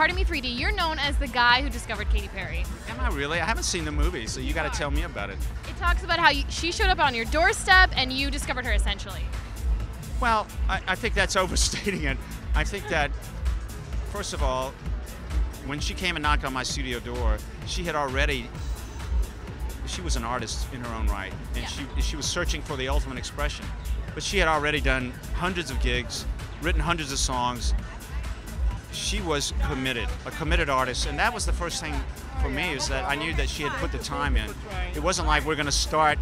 Pardon Me 3D, you're known as the guy who discovered Katy Perry. Am I really? I haven't seen the movie, so you got to tell me about it. It talks about how she showed up on your doorstep and you discovered her essentially. Well, I think that's overstating it. I think that, first of all, when she came and knocked on my studio door, she was an artist in her own right, and she was searching for the ultimate expression. But she had already done hundreds of gigs, written hundreds of songs. She was committed, a committed artist, and that was the first thing for me, is that I knew that she had put the time in. It wasn't like we're going to start,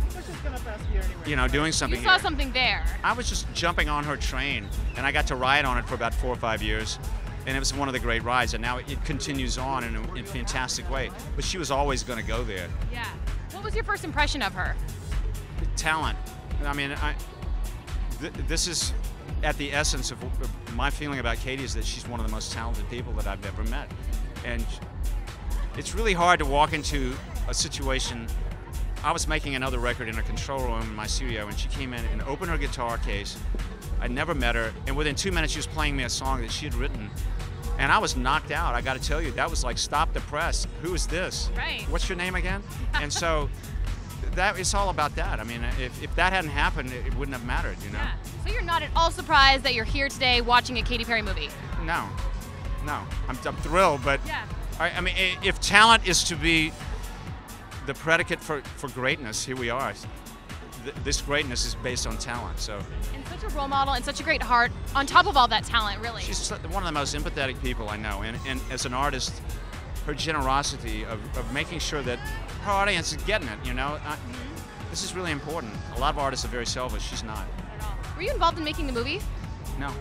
doing something. You saw something there. I was just jumping on her train, and I got to ride on it for about 4 or 5 years, and it was one of the great rides, and now it continues on in a fantastic way. But she was always going to go there. Yeah. What was your first impression of her? Talent. I mean, this is at the essence of my feeling about Katy, is that she's one of the most talented people that I've ever met. And it's really hard to walk into a situation. I was making another record in a control room in my studio, and she came in and opened her guitar case. I'd never met her, and within 2 minutes she was playing me a song that she had written. And I was knocked out. I got to tell you, that was like, stop the press. Who is this? Right. What's your name again? And so it's all about that. I mean, if that hadn't happened, it wouldn't have mattered, Yeah. So you're not at all surprised that you're here today watching a Katy Perry movie? No. I'm thrilled, but yeah. I mean, if talent is to be the predicate for greatness, here we are. This greatness is based on talent, so. And such a role model and such a great heart on top of all that talent, really. She's one of the most empathetic people I know, and as an artist, her generosity of making sure that her audience is getting it, This is really important. A lot of artists are very selfish. She's not. Were you involved in making the movie? No.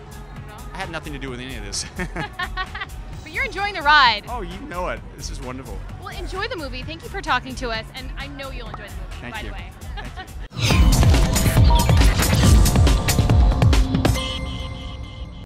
I had nothing to do with any of this. But you're enjoying the ride. Oh, you know it. This is wonderful. Well, enjoy the movie. Thank you for talking to us, and I know you'll enjoy the movie, Thank by you. the way. Thank you.